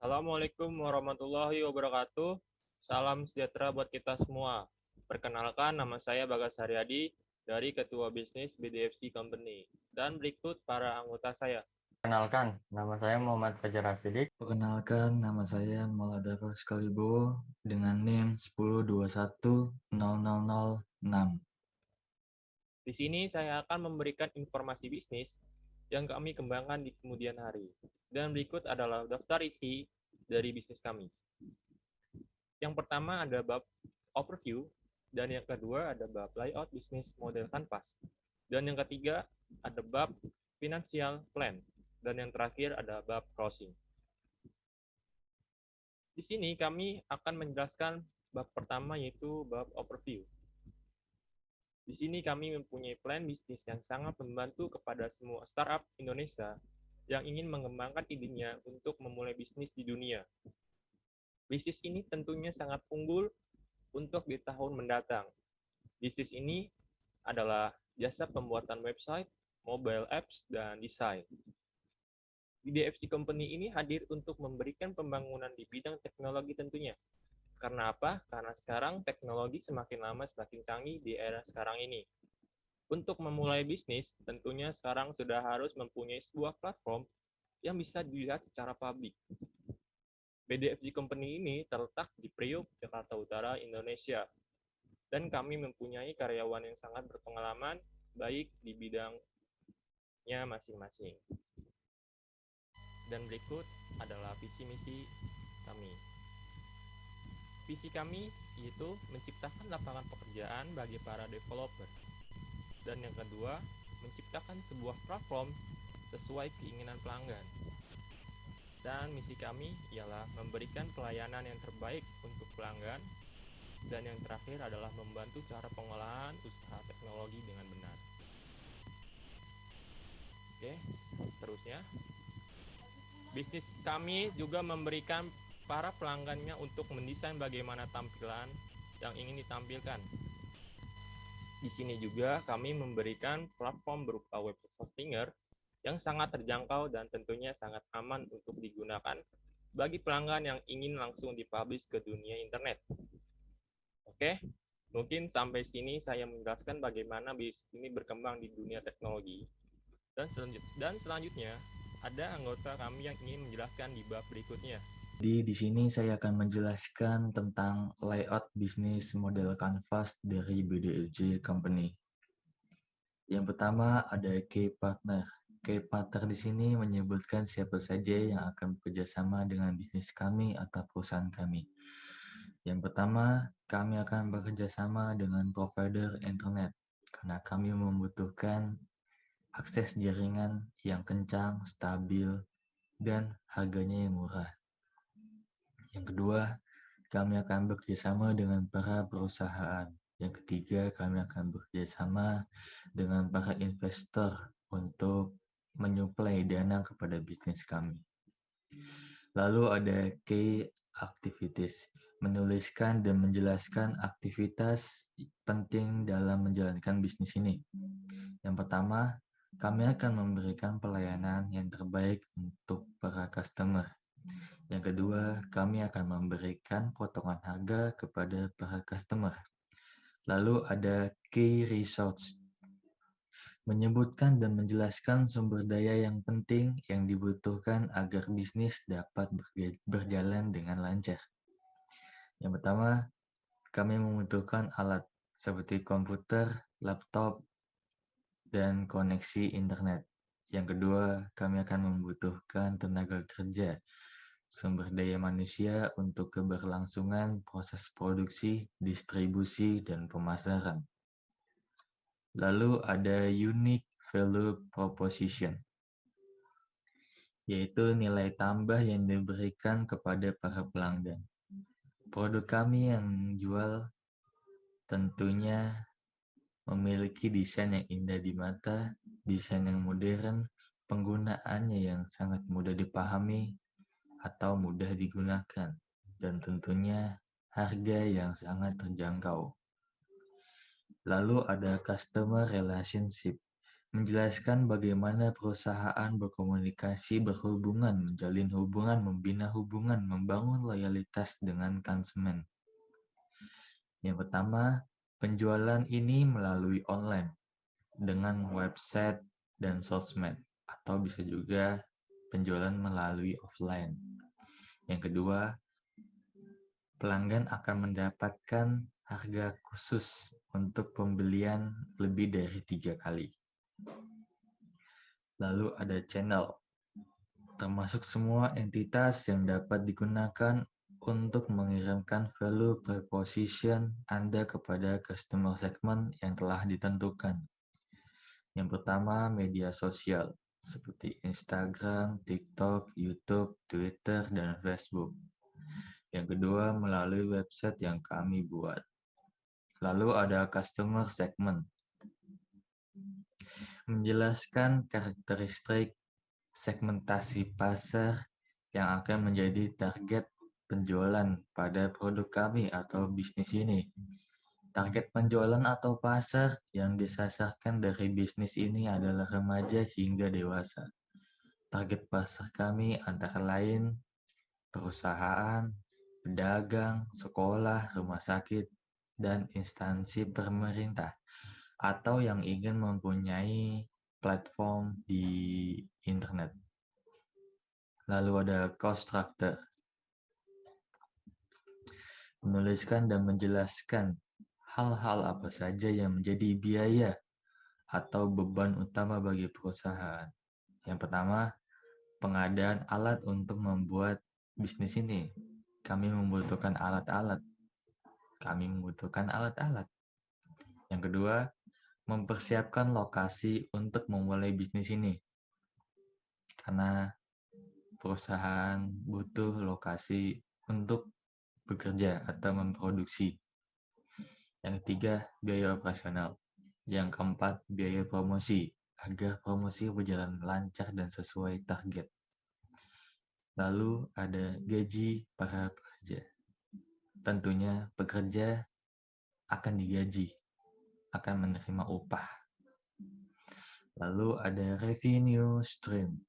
Assalamualaikum warahmatullahi wabarakatuh. Salam sejahtera buat kita semua. Perkenalkan, nama saya Bagas Haryadi dari Ketua Bisnis BDFC Company. Dan berikut para anggota saya. Perkenalkan, nama saya Muhammad Fajar Afidik. Perkenalkan, nama saya Maladaro Skalibo dengan NIM 10210006. Di sini saya akan memberikan informasi bisnis yang kami kembangkan di kemudian hari. Dan berikut adalah daftar isi dari bisnis kami. Yang pertama ada bab overview, dan yang kedua ada bab layout bisnis model kanvas. Dan yang ketiga ada bab financial plan. Dan yang terakhir ada bab closing. Di sini kami akan menjelaskan bab pertama yaitu bab overview. Di sini kami mempunyai plan bisnis yang sangat membantu kepada semua startup Indonesia yang ingin mengembangkan idenya untuk memulai bisnis di dunia. Bisnis ini tentunya sangat unggul untuk di tahun mendatang. Bisnis ini adalah jasa pembuatan website, mobile apps, dan desain. BDFC Company ini hadir untuk memberikan pembangunan di bidang teknologi tentunya. Karena apa? Karena sekarang teknologi semakin lama semakin canggih di era sekarang ini. Untuk memulai bisnis, tentunya sekarang sudah harus mempunyai sebuah platform yang bisa dilihat secara publik. BDFC Company ini terletak di Priok, Jakarta Utara, Indonesia. Dan kami mempunyai karyawan yang sangat berpengalaman, baik di bidangnya masing-masing. Dan berikut adalah visi misi kami. Visi kami yaitu menciptakan lapangan pekerjaan bagi para developer. Dan yang kedua, menciptakan sebuah platform sesuai keinginan pelanggan. Dan misi kami ialah memberikan pelayanan yang terbaik untuk pelanggan. Dan yang terakhir adalah membantu cara pengolahan usaha teknologi dengan benar. Oke, seterusnya. Bisnis kami juga memberikan para pelanggannya untuk mendesain bagaimana tampilan yang ingin ditampilkan. Di sini juga kami memberikan platform berupa web hostinger yang sangat terjangkau dan tentunya sangat aman untuk digunakan bagi pelanggan yang ingin langsung dipublish ke dunia internet. Oke, mungkin sampai sini saya menjelaskan bagaimana bisnis ini berkembang di dunia teknologi. Dan selanjutnya, ada anggota kami yang ingin menjelaskan di bab berikutnya. Jadi di sini saya akan menjelaskan tentang layout bisnis model kanvas dari BDFC Company. Yang pertama ada key partner. Key partner di sini menyebutkan siapa saja yang akan bekerja sama dengan bisnis kami atau perusahaan kami. Yang pertama, kami akan bekerja sama dengan provider internet karena kami membutuhkan akses jaringan yang kencang, stabil, dan harganya yang murah. Yang kedua, kami akan bekerjasama dengan para perusahaan. Yang ketiga, kami akan bekerjasama dengan para investor untuk menyuplai dana kepada bisnis kami. Lalu ada key activities, menuliskan dan menjelaskan aktivitas penting dalam menjalankan bisnis ini. Yang pertama, kami akan memberikan pelayanan yang terbaik untuk para customer. Yang kedua, kami akan memberikan potongan harga kepada para customer. Lalu ada key resource, menyebutkan dan menjelaskan sumber daya yang penting yang dibutuhkan agar bisnis dapat berjalan dengan lancar. Yang pertama, kami membutuhkan alat seperti komputer, laptop, dan koneksi internet. Yang kedua, kami akan membutuhkan tenaga kerja, sumber daya manusia untuk keberlangsungan proses produksi, distribusi, dan pemasaran. Lalu ada unique value proposition, yaitu nilai tambah yang diberikan kepada para pelanggan. Produk kami yang jual tentunya memiliki desain yang indah di mata, desain yang modern, penggunaannya yang sangat mudah dipahami atau mudah digunakan, dan tentunya harga yang sangat terjangkau. Lalu ada customer relationship, menjelaskan bagaimana perusahaan berkomunikasi, berhubungan, menjalin hubungan, membina hubungan, membangun loyalitas dengan konsumen. Yang pertama, penjualan ini melalui online dengan website dan sosmed, atau bisa juga penjualan melalui offline. Yang kedua, pelanggan akan mendapatkan harga khusus untuk pembelian lebih dari 3 kali. Lalu ada channel, termasuk semua entitas yang dapat digunakan untuk mengirimkan value proposition Anda kepada customer segment yang telah ditentukan. Yang pertama, media sosial seperti Instagram, TikTok, YouTube, Twitter, dan Facebook. Yang kedua, melalui website yang kami buat. Lalu ada customer segment, menjelaskan karakteristik segmentasi pasar yang akan menjadi target penjualan pada produk kami atau bisnis ini. Target penjualan atau pasar yang disasarkan dari bisnis ini adalah remaja hingga dewasa. Target pasar kami antara lain perusahaan, pedagang, sekolah, rumah sakit, dan instansi pemerintah, atau yang ingin mempunyai platform di internet. Lalu ada cost structure, menuliskan dan menjelaskan hal-hal apa saja yang menjadi biaya atau beban utama bagi perusahaan. Yang pertama, pengadaan alat untuk membuat bisnis ini. Kami membutuhkan alat-alat. Yang kedua, mempersiapkan lokasi untuk memulai bisnis ini. Karena perusahaan butuh lokasi untuk bekerja atau memproduksi. Yang ketiga, biaya operasional. Yang keempat, biaya promosi, agar promosi berjalan lancar dan sesuai target. Lalu ada gaji para pekerja. Tentunya pekerja akan digaji, akan menerima upah. Lalu ada revenue stream,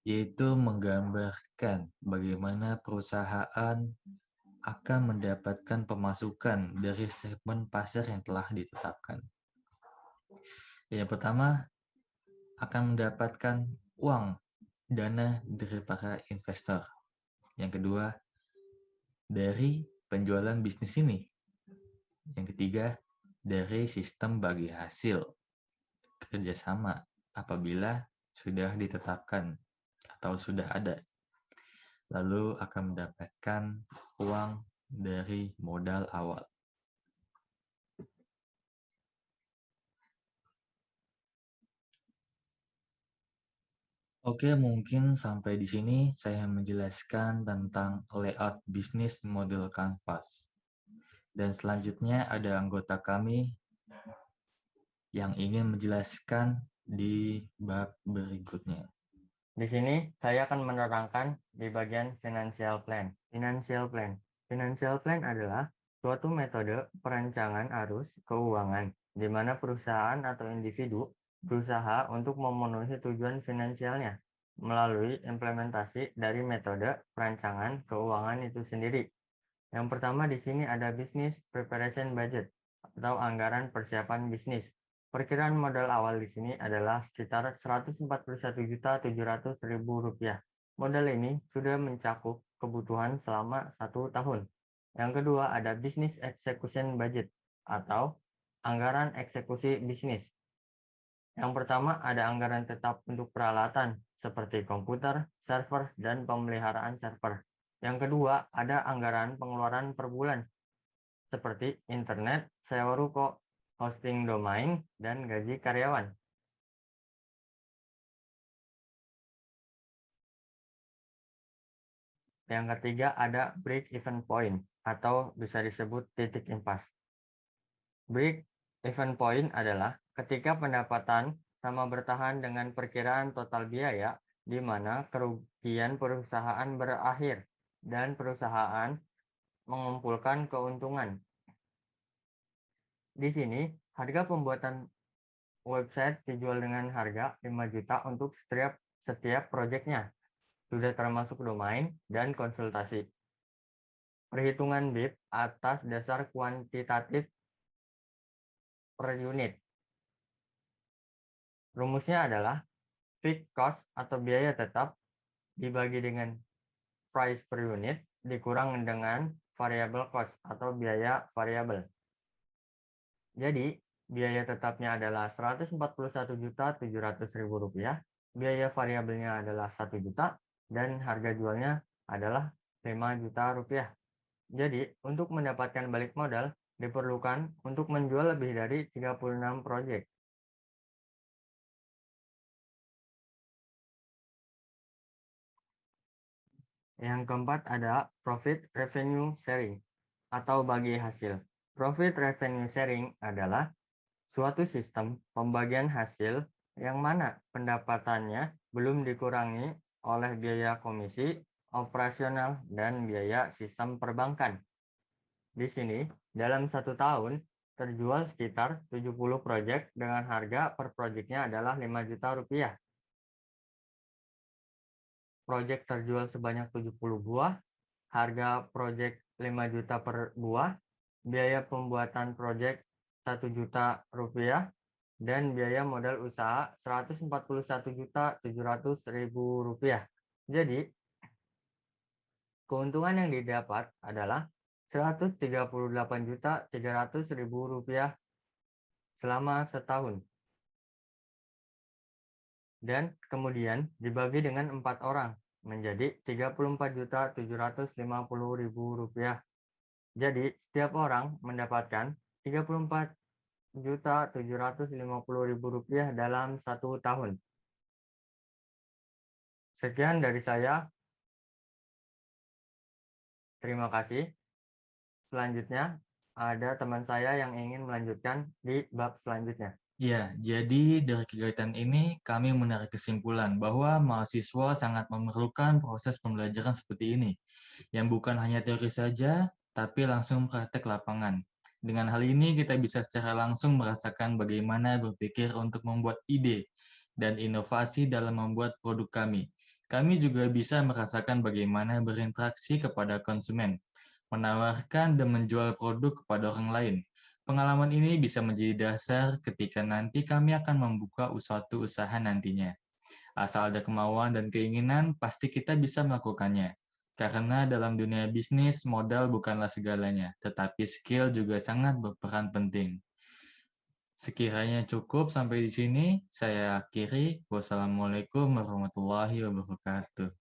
yaitu menggambarkan bagaimana perusahaan akan mendapatkan pemasukan dari segmen pasar yang telah ditetapkan. Yang pertama, akan mendapatkan uang, dana dari para investor. Yang kedua, dari penjualan bisnis ini. Yang ketiga, dari sistem bagi hasil kerjasama apabila sudah ditetapkan atau sudah ada. Lalu akan mendapatkan uang dari modal awal. Oke, mungkin sampai di sini saya menjelaskan tentang layout bisnis model Canvas. Dan selanjutnya ada anggota kami yang ingin menjelaskan di bab berikutnya. Di sini saya akan menerangkan di bagian financial plan. Financial plan. Financial plan adalah suatu metode perancangan arus keuangan di mana perusahaan atau individu berusaha untuk memenuhi tujuan finansialnya melalui implementasi dari metode perancangan keuangan itu sendiri. Yang pertama di sini ada business preparation budget atau anggaran persiapan bisnis. Perkiraan modal awal di sini adalah sekitar Rp141.700.000. Modal ini sudah mencakup kebutuhan selama 1 tahun. Yang kedua ada business execution budget atau anggaran eksekusi bisnis. Yang pertama ada anggaran tetap untuk peralatan seperti komputer, server, dan pemeliharaan server. Yang kedua ada anggaran pengeluaran per bulan seperti internet, sewa ruko, hosting domain, dan gaji karyawan. Yang ketiga ada break-even point atau bisa disebut titik impas. Break-even point adalah ketika pendapatan sama bertahan dengan perkiraan total biaya di mana kerugian perusahaan berakhir dan perusahaan mengumpulkan keuntungan. Di sini, harga pembuatan website dijual dengan harga 5 juta untuk setiap proyeknya. Sudah termasuk domain dan konsultasi. Perhitungan BIP atas dasar kuantitatif per unit. Rumusnya adalah fixed cost atau biaya tetap dibagi dengan price per unit dikurang dengan variable cost atau biaya variabel. Jadi, biaya tetapnya adalah Rp141.700.000, biaya variabelnya adalah 1 juta, dan harga jualnya adalah 5 juta rupiah. Jadi, untuk mendapatkan balik modal, diperlukan untuk menjual lebih dari 36 proyek. Yang keempat ada profit revenue sharing atau bagi hasil. Profit revenue sharing adalah suatu sistem pembagian hasil yang mana pendapatannya belum dikurangi oleh biaya komisi, operasional, dan biaya sistem perbankan. Di sini, dalam 1 tahun, terjual sekitar 70 proyek dengan harga per proyeknya adalah 5 juta rupiah. Proyek terjual sebanyak 70 buah, harga proyek 5 juta per buah, biaya pembuatan proyek 1 juta rupiah, dan biaya modal usaha Rp141.700.000. Jadi, keuntungan yang didapat adalah Rp138.300.000 selama setahun. Dan kemudian dibagi dengan 4 orang menjadi Rp34.750.000. Jadi, setiap orang mendapatkan Rp34.750.000 dalam 1 tahun. Sekian dari saya. Terima kasih. Selanjutnya, ada teman saya yang ingin melanjutkan di bab selanjutnya. Ya, jadi dari kegiatan ini kami menarik kesimpulan bahwa mahasiswa sangat memerlukan proses pembelajaran seperti ini, yang bukan hanya teori saja, tapi langsung praktek lapangan. Dengan hal ini kita bisa secara langsung merasakan bagaimana berpikir untuk membuat ide dan inovasi dalam membuat produk kami. Kami juga bisa merasakan bagaimana berinteraksi kepada konsumen, menawarkan dan menjual produk kepada orang lain. Pengalaman ini bisa menjadi dasar ketika nanti kami akan membuka suatu usaha nantinya. Asal ada kemauan dan keinginan, pasti kita bisa melakukannya. Karena dalam dunia bisnis, modal bukanlah segalanya, tetapi skill juga sangat berperan penting. Sekiranya cukup sampai di sini, saya akhiri. Wassalamualaikum warahmatullahi wabarakatuh.